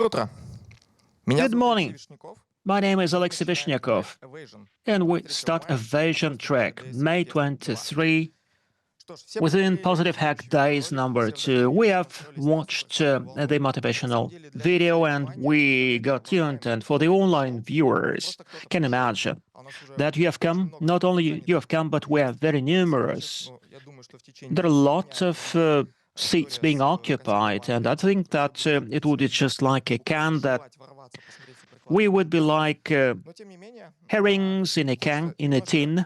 Good morning. My name is Aleksey Vishnyakov, and we start Evasion track, May 23. Within Positive Hack Days number 2, we have watched the motivational video and we got tuned. And for the online viewers, can imagine that you have come, not only you have come, but we are very numerous. There are lots of seats being occupied, and I think that it would be just like a can that we would be like herrings in a can, in a tin,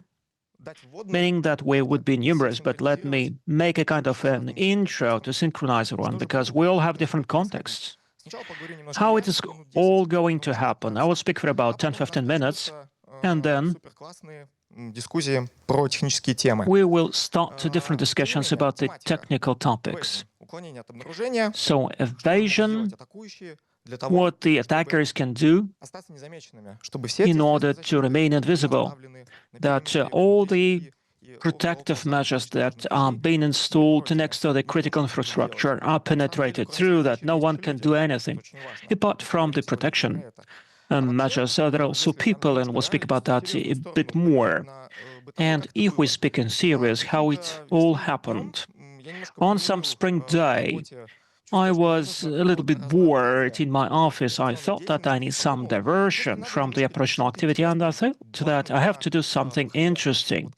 meaning that we would be numerous. But let me make a kind of an intro to synchronize everyone, because we all have different contexts. How it is all going to happen. I will speak for about 10-15 minutes, and then we will start different discussions about the technical topics. So, evasion, what the attackers can do in order to remain invisible, that all the protective measures that are being installed next to the critical infrastructure are penetrated through, that no one can do anything. Apart from the protection measures, there are also people, and we'll speak about that a bit more. And if we speak in serious, how it all happened. On some spring day, I was a little bit bored in my office. I thought that I need some diversion from the operational activity, and I thought that I have to do something interesting.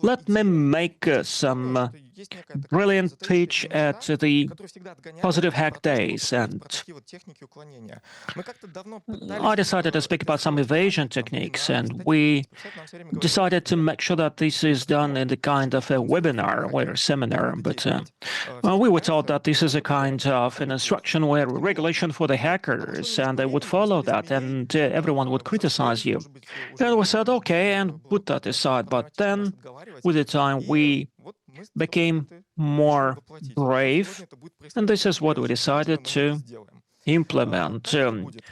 Let me make some brilliant pitch at the Positive Hack Days, and I decided to speak about some evasion techniques, and we decided to make sure that this is done in the kind of a webinar or a seminar, but we were told that this is a kind of an instruction where regulation for the hackers, and they would follow that, and everyone would criticize you. And we said, okay, and put that aside. But then, with the time, we became more brave, and this is what we decided to implement.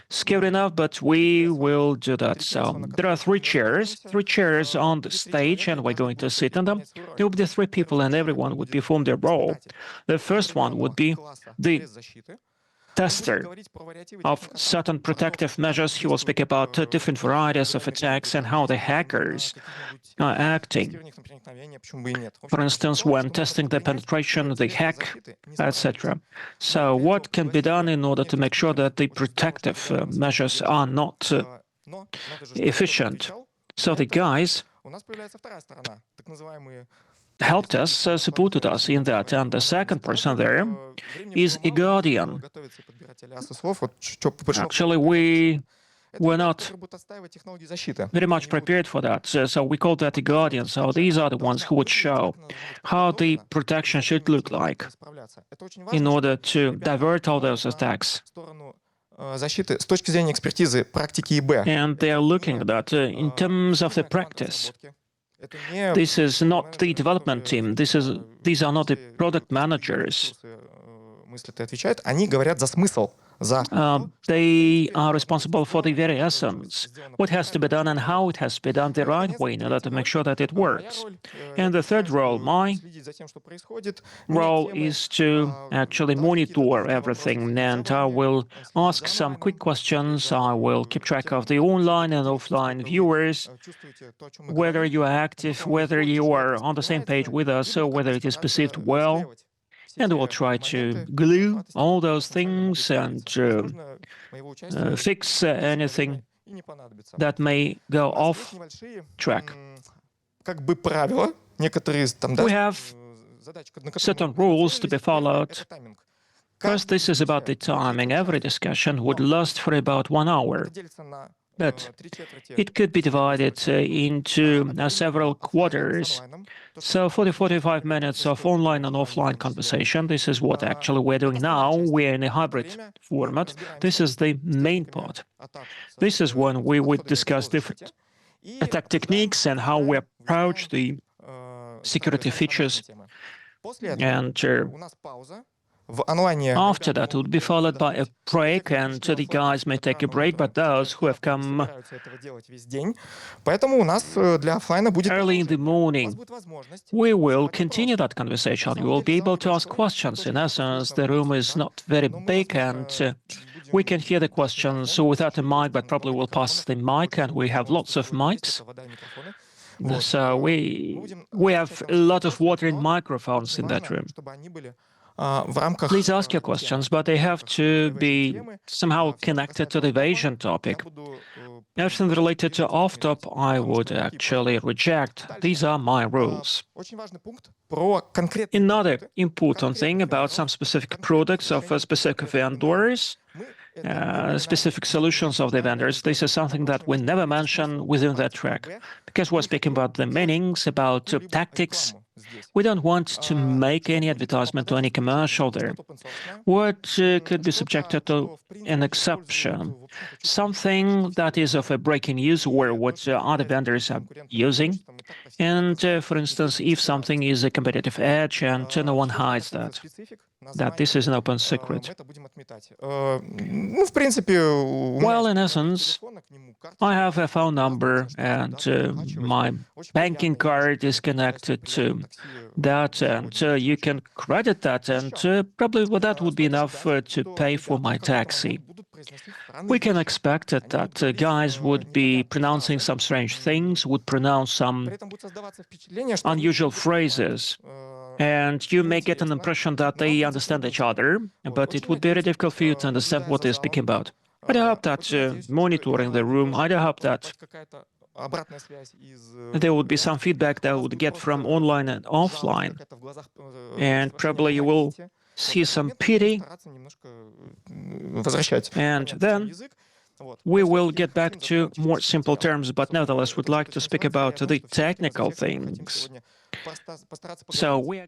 Scary enough, but we will do that. So there are three chairs on the stage, and we're going to sit on them. There will be 3 people, and everyone would perform their role. The first one would be the tester of certain protective measures. He will speak about different varieties of attacks and how the hackers are acting. For instance, when testing the penetration, the hack, etc. So what can be done in order to make sure that the protective measures are not efficient? So the guys helped us, supported us in that. And the second person there is a guardian. Actually, we were not very much prepared for that, so we called that the guardian. So these are the ones who would show how the protection should look like in order to divert all those attacks. And they are looking at that in terms of the practice. This is not the development team. These are not the product managers. They are responsible for the very essence, what has to be done and how it has to be done the right way in order to make sure that it works. And the third role, my role, is to actually monitor everything, and I will ask some quick questions. I will keep track of the online and offline viewers, whether you are active, whether you are on the same page with us, or whether it is perceived well. And we'll try to glue all those things and fix anything that may go off track. We have certain rules to be followed. First, this is about the timing. Every discussion would last for about 1 hour. But it could be divided into several quarters. So for the 45 minutes of online and offline conversation, this is what actually we're doing now. We're in a hybrid format. This is the main part. This is when we would discuss different attack techniques and how we approach the security features. And after that, it would be followed by a break, and the guys may take a break, but those who have come early in the morning, we will continue that conversation. You will be able to ask questions. In essence, the room is not very big, and We can hear the questions without a mic, but probably we'll pass the mic, and we have lots of mics. So we have a lot of watering microphones in that room. Please ask your questions, but they have to be somehow connected to the evasion topic. Everything related to off-top, I would actually reject. These are my rules. Another important thing about some specific products of specific vendors, specific solutions of the vendors, this is something that we never mention within that track, because we're speaking about the meanings, about tactics. We don't want to make any advertisement or any commercial there. What could be subjected to an exception? Something that is of a breaking news or what other vendors are using. And for instance, if something is a competitive edge and no one hides that this is an open secret. Well, in essence, I have a phone number and my banking card is connected to that, and you can credit that, and probably that would be enough to pay for my taxi. We can expect that guys would be pronouncing some strange things, would pronounce some unusual phrases, and you may get an impression that they understand each other, but it would be very difficult for you to understand what they're speaking about. But I hope that monitoring the room, I hope that there would be some feedback that I would get from online and offline, and probably you will see some pity, and then we will get back to more simple terms, but nevertheless would like to speak about the technical things. So we are